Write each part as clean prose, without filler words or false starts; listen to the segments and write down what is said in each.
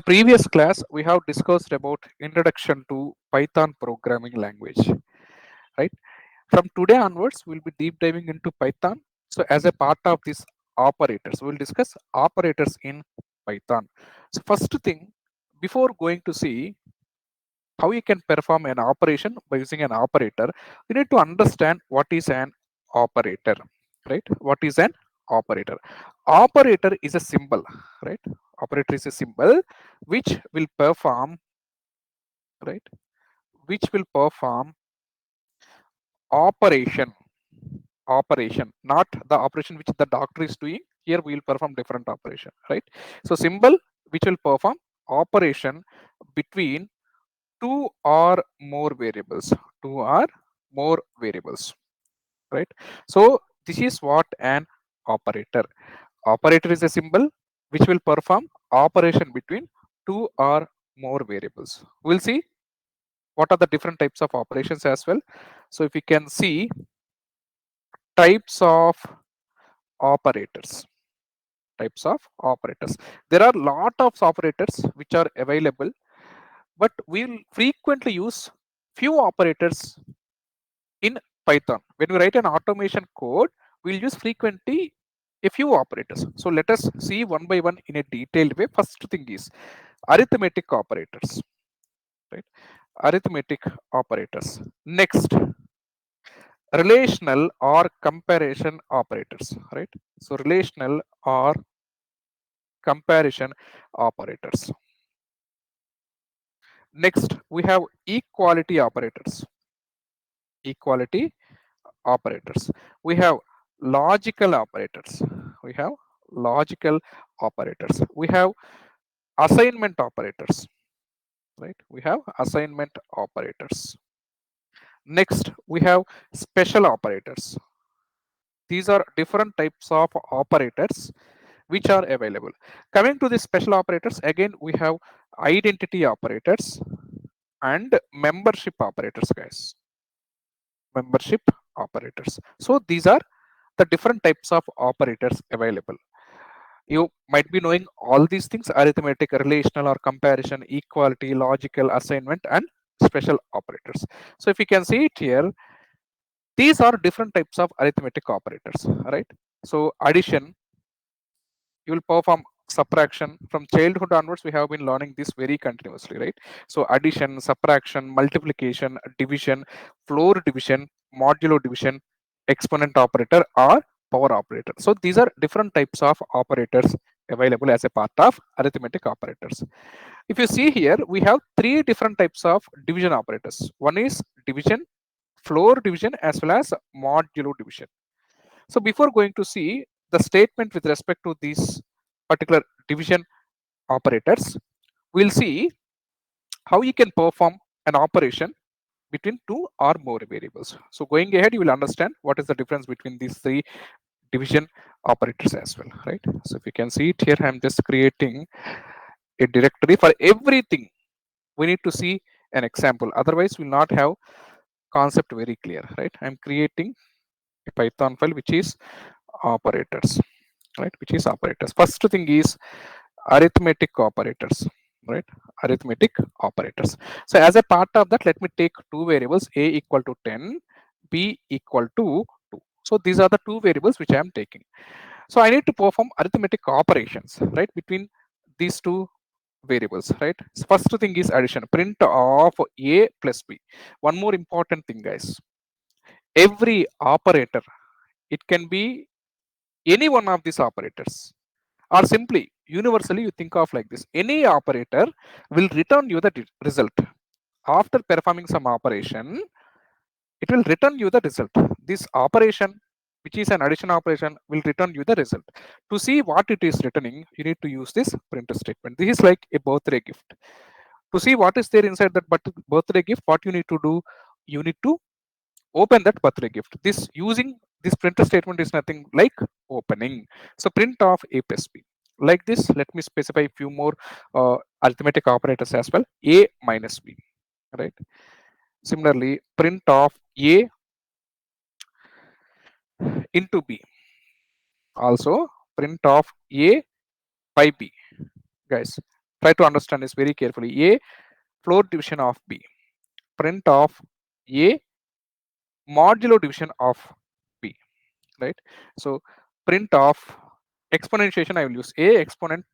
previous class, we have discussed about introduction to Python programming language, right? From today onwards, we'll be deep diving into Python. So as a part of this operators, we'll discuss operators in Python. So first thing, before going to see how you can perform an operation by using an operator, you need to understand what is an operator, right? What is an operator? Operator is a symbol, right? Operator is a symbol which will perform, right? Which will perform operation, operation, not the operation which the doctor is doing. Here we will perform different operation, right? So symbol which will perform operation between two or more variables, two or more variables, right? So this is what an operator. Operator is a symbol which will perform operation between two or more variables. We'll see what are the different types of operations as well. So if you can see types of operators, types of operators. There are lot of operators which are available, but we'll frequently use few operators in Python. When we write an automation code, we'll use frequently a few operators. So let us see one by one in a detailed way. First thing is arithmetic operators, right? Arithmetic operators. Next, relational or comparison operators, right? So relational or comparison operators. Next, we have equality operators. Equality operators. We have logical operators. We have logical operators. We have assignment operators, right? We have assignment operators. Next, we have special operators. These are different types of operators which are available. Coming to the special operators, again, we have identity operators and membership operators, guys. Membership operators. So these are the different types of operators available. You might be knowing all these things: arithmetic, relational or comparison, equality, logical, assignment, and special operators. So if you can see it here, these are different types of arithmetic operators, right? So addition, you will perform subtraction. From childhood onwards, we have been learning this very continuously, right? So addition, subtraction, multiplication, division, floor division, modulo division, exponent operator, or power operator. So these are different types of operators available as a part of arithmetic operators. If you see here, we have three different types of division operators. One is division, floor division, as well as modulo division. So before going to see the statement with respect to these particular division operators, we'll see how you can perform an operation between two or more variables. So going ahead, you will understand what is the difference between these three division operators as well, right? So if you can see it here, I'm just creating a directory for everything. We need to see an example. Otherwise, we'll not have concept very clear, right? I'm creating a Python file which is operators, right? Which is operators. First thing is arithmetic operators, right? Arithmetic operators. So as a part of that, let me take two variables, a equal to 10, b equal to 2. So these are the two variables which I am taking. So I need to perform arithmetic operations, right, between these two variables, right? So first thing is addition, print of a plus b. One more important thing, guys. Every operator, it can be any one of these operators, or simply universally you think of like this: any operator will return you the result. After performing some operation, it will return you the result. This operation, which is an addition operation, will return you the result. To see what it is returning, you need to use this print statement. This is like a birthday gift. To see what is there inside that birthday gift, what you need to do, you need to open that birthday gift. This using this printer statement is nothing like opening. So print of a plus b. Like this, let me specify a few more arithmetic operators as well. A minus b, right? Similarly, print of a into b. Also print of a by b, guys. Try to understand this very carefully. A floor division of B. Print of A modulo division of B. Right. So print of exponentiation. I will use A exponent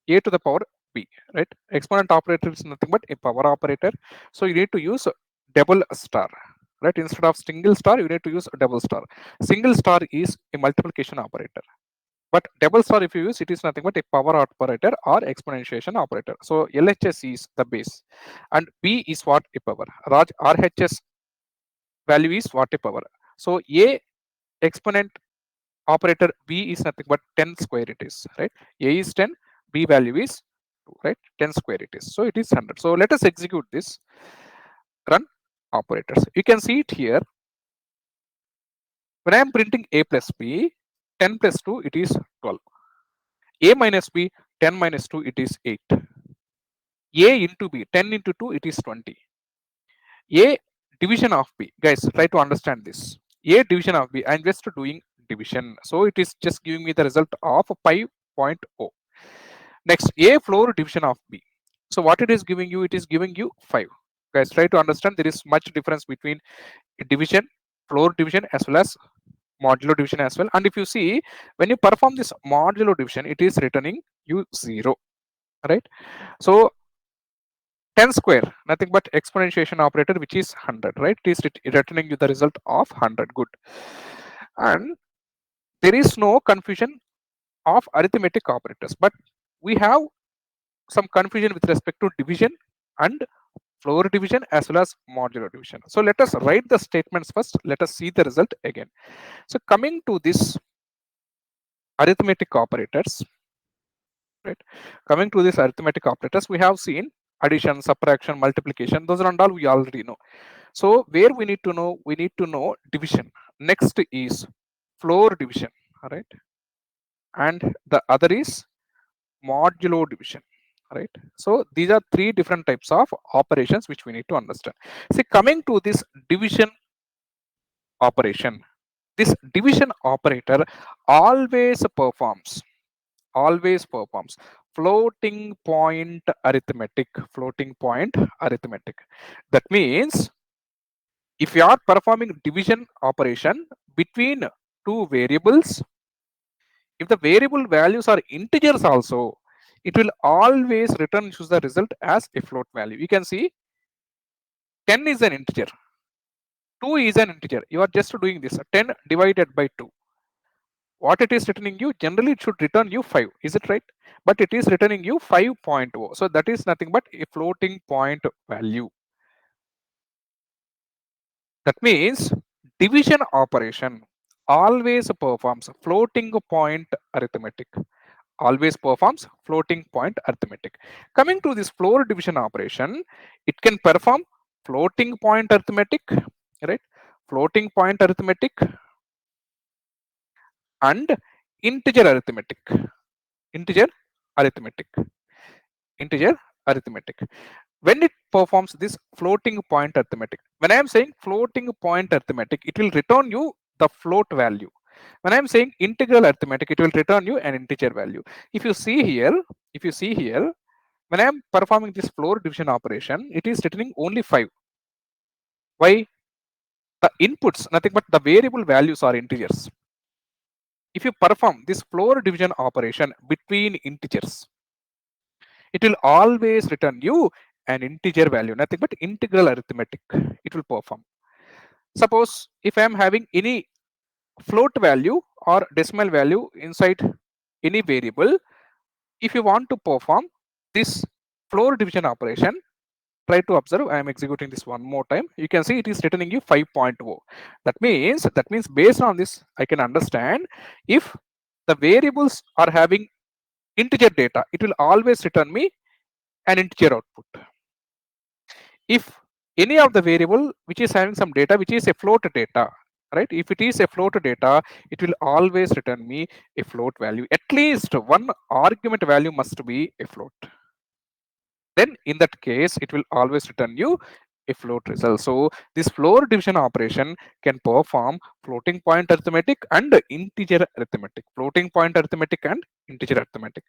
A to the power B. Right. Exponent operator is nothing but a power operator. So you need to use double star. Right. Instead of single star, you need to use double star. Single star is a multiplication operator. But double star, if you use, it is nothing but a power operator or exponentiation operator. So LHS is the base, and B is what a power. RHS value is what a power. So A exponent operator B is nothing but 10 square it is, right? A is 10, B value is 2, right? 10 square it is. So it is 100. So let us execute this. Run operators. You can see it here. When I am printing A plus B, 10 plus 2, it is 12. A minus B, 10 minus 2, it is 8. A into B, 10 into 2, it is 20. A division of B. Guys, try to understand this. A division of B, I'm just doing division. So it is just giving me the result of 5.0. Next, A floor division of B. So what it is giving you, it is giving you 5. Guys, try to understand there is much difference between division, floor division as well as modulo division as well. And if you see, when you perform this modulo division, it is returning you 0, right? So 10 square, nothing but exponentiation operator, which is 100, right? It is returning you the result of 100. Good. And there is no confusion of arithmetic operators, but we have some confusion with respect to division and floor division as well as modular division. So let us write the statements first. Let us see the result again. So coming to this arithmetic operators, right? Coming to this arithmetic operators, we have seen addition, subtraction, multiplication. Those are and all we already know. So where we need to know division. Next is floor division, all right? And the other is modulo division, right? So these are three different types of operations which we need to understand. See, coming to this division operation, this division operator always performs floating point arithmetic. That means if you are performing division operation between two variables, if the variable values are integers also, it will always return you the result as a float value. You can see 10 is an integer, 2 is an integer. You are just doing this 10 divided by 2. What it is returning you, generally it should return you 5. Is it right? But it is returning you 5.0. So that is nothing but a floating point value. That means division operation always performs floating point arithmetic. Always performs floating point arithmetic. Coming to this floor division operation, it can perform floating point arithmetic, right? Floating point arithmetic and integer arithmetic. Integer arithmetic. Integer arithmetic. When it performs this floating point arithmetic, when I am saying floating point arithmetic, it will return you the float value. When I am saying integral arithmetic, it will return you an integer value. If you see here, when I am performing this floor division operation, it is returning only 5. Why? The inputs, nothing but the variable values are integers. If you perform this floor division operation between integers, it will always return you an integer value, nothing but integral arithmetic it will perform. Suppose if I am having any float value or decimal value inside any variable, if you want to perform this floor division operation, try to observe. I am executing this one more time. You can see it is returning you 5.0. That means based on this, I can understand if the variables are having integer data, it will always return me an integer output. If any of the variable which is having some data which is a float data, right? If it is a float data, it will always return me a float value. At least one argument value must be a float. Then in that case, it will always return you a float result. So this floor division operation can perform floating point arithmetic and integer arithmetic. Floating point arithmetic and integer arithmetic.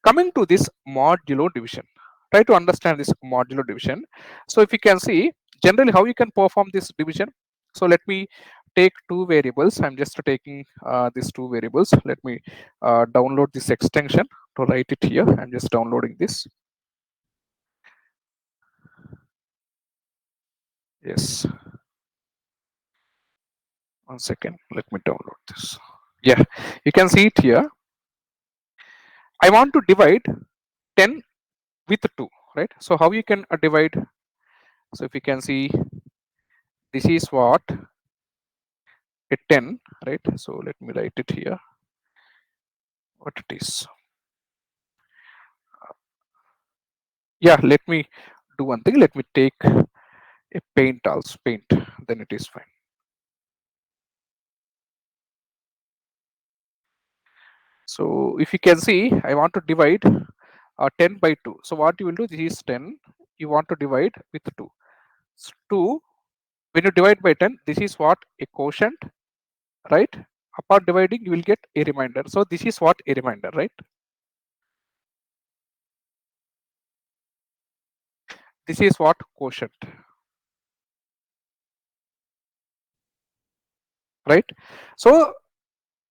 Coming to this modulo division. Try to understand this modulo division. So if you can see generally how you can perform this division. So let me take two variables. I'm just taking these two variables. Let me download this extension to write it here. I'm just downloading this. Yes. 1 second. Let me download this. Yeah, you can see it here. I want to divide 10 with 2, right? So how you can divide? So if you can see, this is what a 10, right? So let me write it here. What it is? Yeah, let me do one thing. Let me take a paint also. Paint, then it is fine. So if you can see, I want to divide 10 by 2. So what you will do? This is 10. You want to divide with 2. So 2. When you divide by 10, this is what a quotient, right? Upon dividing, you will get a remainder. So this is what a remainder, right? This is what quotient, right? So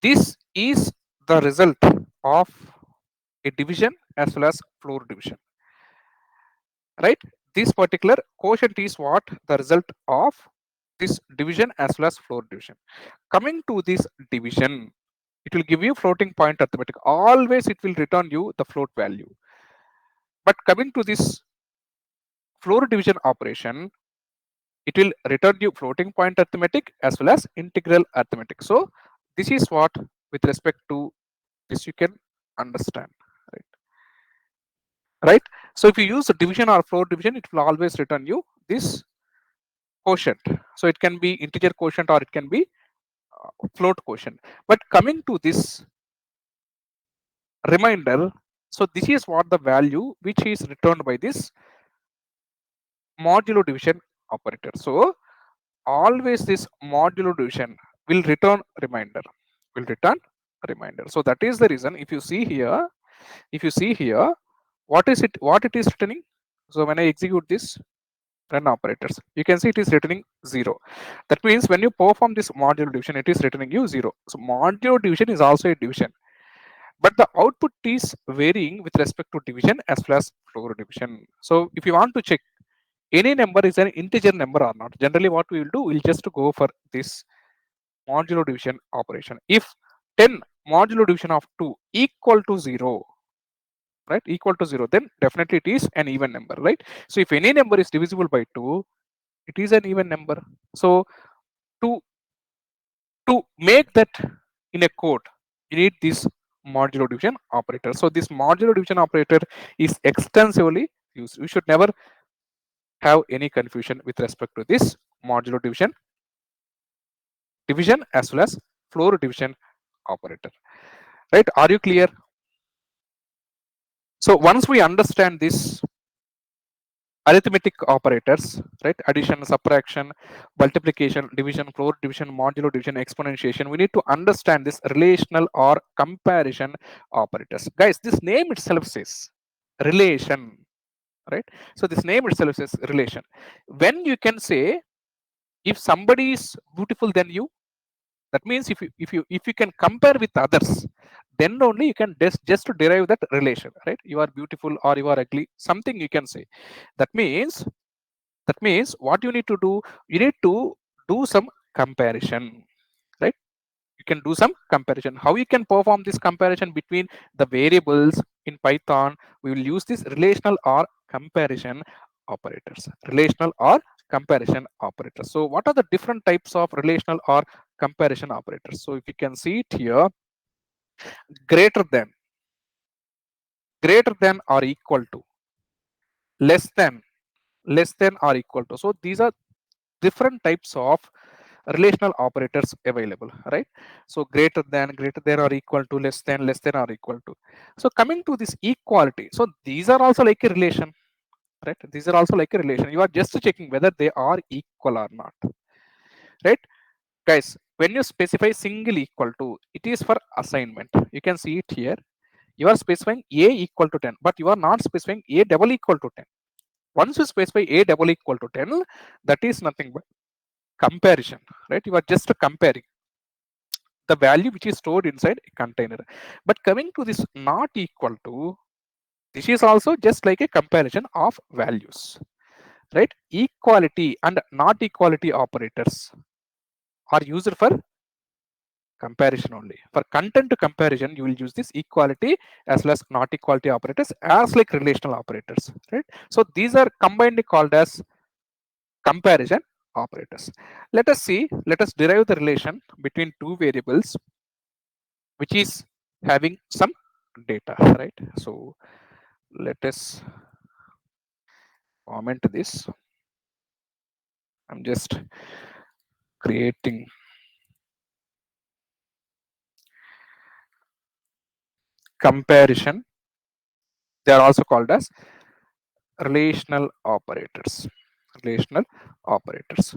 this is the result of a division as well as floor division, right? This particular quotient is what the result of this division as well as floor division. Coming to this division, it will give you floating point arithmetic. Always it will return you the float value. But coming to this floor division operation, it will return you floating point arithmetic as well as integral arithmetic. So this is what with respect to this you can understand, right? Right. So if you use the division or floor division, it will always return you this quotient. So it can be integer quotient or it can be float quotient. But coming to this remainder, so this is what the value which is returned by this modulo division operator. So always this modulo division will return remainder, will return reminder. So that is the reason if you see here, what is it, what it is returning? So when I execute this run operators, you can see it is returning 0. That means when you perform this modulo division, it is returning you 0. So modulo division is also a division, but the output is varying with respect to division as well as floor division. So if you want to check any number is an integer number or not, generally what we will do, we'll just go for this modulo division operation. If 10 modulo division of 2 equal to 0, right, equal to 0, then definitely it is an even number, right? So if any number is divisible by 2, it is an even number. So to make that in a code, you need this modulo division operator. So this modulo division operator is extensively used. You should never have any confusion with respect to this modulo division as well as floor division operator, right? Are you clear? So once we understand this arithmetic operators, right? Addition, subtraction, multiplication, division, floor division, modulo division, exponentiation. We need to understand this relational or comparison operators. Guys, this name itself says relation, right? So this name itself says relation. When you can say if somebody is beautiful than you, that means if you can compare with others, then only you can just to derive that relation, right? You are beautiful or you are ugly, something you can say. That means what you need to do, you need to do some comparison, right? You can do some comparison. How you can perform this comparison between the variables in Python? We will use this relational or comparison operators. Relational or comparison operators. So what are the different types of relational or comparison operators? So if you can see it here, greater than or equal to, less than or equal to. So these are different types of relational operators available, right? So greater than or equal to, less than or equal to. So coming to this equality, so these are also like a relation, right? These are also like a relation. You are just checking whether they are equal or not, right? Guys, when you specify single equal to, it is for assignment. You can see it here. You are specifying a equal to 10, but you are not specifying a double equal to 10. Once you specify a double equal to 10, that is nothing but comparison, right? You are just comparing the value which is stored inside a container. But coming to this not equal to, this is also just like a comparison of values, right? Equality and not equality operators are used for comparison only. For content comparison, you will use this equality as well as not equality operators as like relational operators, right? So these are combined called as comparison operators. Let us see, let us derive the relation between two variables which is having some data, right? So let us comment this. I'm just creating comparison. They are also called as relational operators. Relational operators.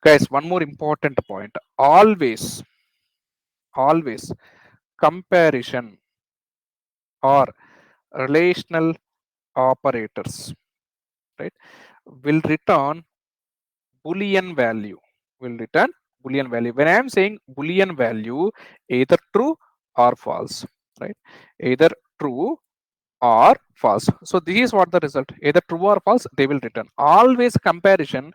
Guys, one more important point. Always comparison or relational operators, right, will return Boolean value. Will return Boolean value. When I am saying Boolean value, either true or false, right? Either true or false. So this is what the result. Either true or false, they will return. Always comparison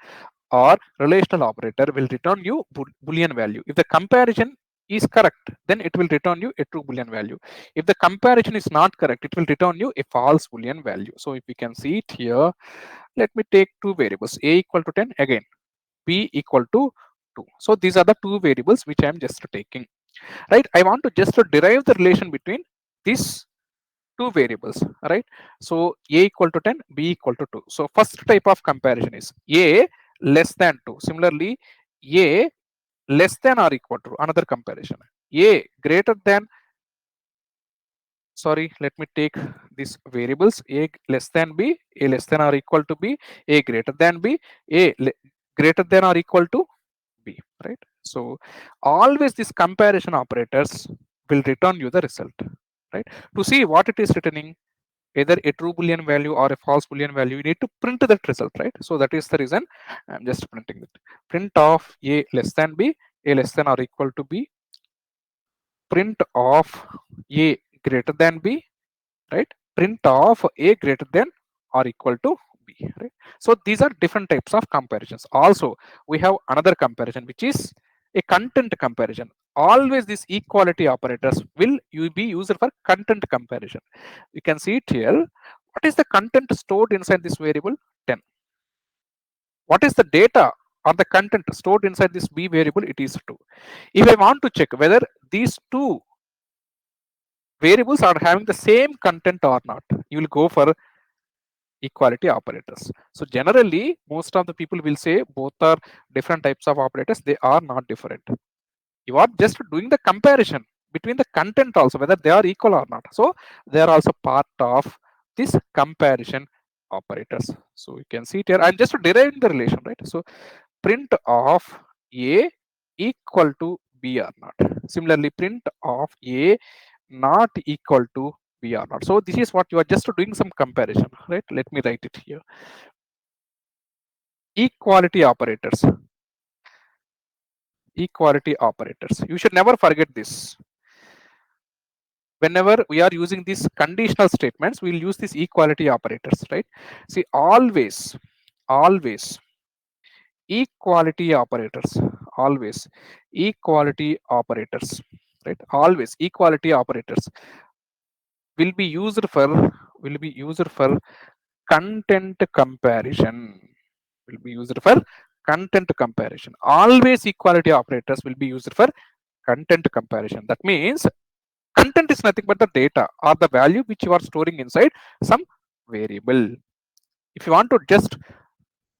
or relational operator will return you Boolean value. If the comparison is correct, then it will return you a true Boolean value. If the comparison is not correct, it will return you a false Boolean value. So if we can see it here, let me take two variables, a equal to 10, again b equal to 2. So these are the two variables which I am just taking, right? I want to just derive the relation between these two variables, right? So a equal to 10, b equal to 2. So first type of comparison is a less than 2. Similarly, a less than or equal to, another comparison. A greater than, sorry, let me take these variables, a less than b, a less than or equal to b, a greater than b, a greater than or equal to b, right? So always these comparison operators will return you the result, right? To see what it is returning, either a true Boolean value or a false Boolean value, you need to print that result, right? So that is the reason I'm just printing it. Print of a less than b, a less than or equal to b, print of a greater than b, right? Print of a greater than or equal to b, right? So these are different types of comparisons. Also, we have another comparison which is a content comparison. Always these equality operators will be used for content comparison. You can see it here. What is the content stored inside this variable? 10. What is the data or the content stored inside this b variable? It is 2. If I want to check whether these two variables are having the same content or not, you will go for equality operators. So generally, most of the people will say both are different types of operators. They are not different. You are just doing the comparison between the content also, whether they are equal or not. So they are also part of this comparison operators. So you can see it here. I'm just deriving the relation, right? So print of a equal to b or not. Similarly, print of a not equal to b or not. So this is what you are just doing some comparison, right? Let me write it here. Equality operators. Equality operators. You should never forget this. Whenever we are using these conditional statements, we will use these equality operators, right? See, always equality operators, always equality operators, right? Always equality operators will be used for content comparison. Will be used for content comparison. Always equality operators will be used for content comparison. That means content is nothing but the data or the value which you are storing inside some variable. If you want to just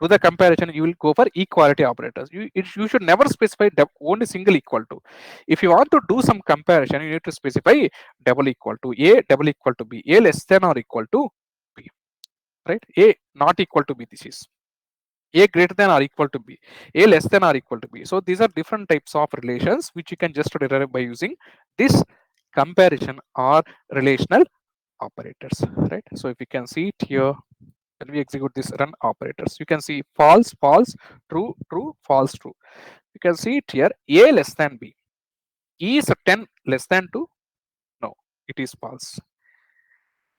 do the comparison, you will go for equality operators. You should never specify only single equal to. If you want to do some comparison, you need to specify double equal to a, double equal to b, a less than or equal to b, right? A not equal to B, this is A greater than or equal to B, A less than or equal to B. So these are different types of relations which you can just derive by using this comparison or relational operators, right? So if you can see it here, when we execute this run operators, you can see false, false, true, true, false, true. You can see it here, A less than B. Is 10 less than 2? No, it is false.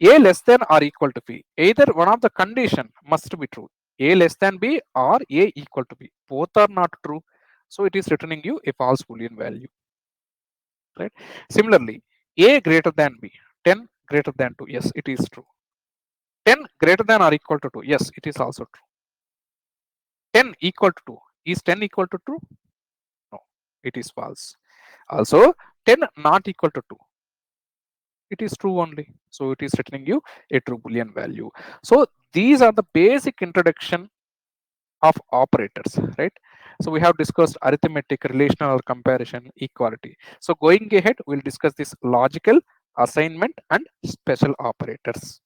A less than or equal to B. Either one of the condition must be true. A less than B or A equal to B. Both are not true. So it is returning you a false Boolean value. Right? Similarly, A greater than B. 10 greater than 2. Yes, it is true. 10 greater than or equal to 2. Yes, it is also true. 10 equal to 2. Is 10 equal to true? No, it is false. Also, 10 not equal to 2. It is true only. So it is returning you a true Boolean value. So these are the basic introduction of operators, right? So we have discussed arithmetic, relational comparison, equality. So going ahead, we'll discuss this logical, assignment, and special operators.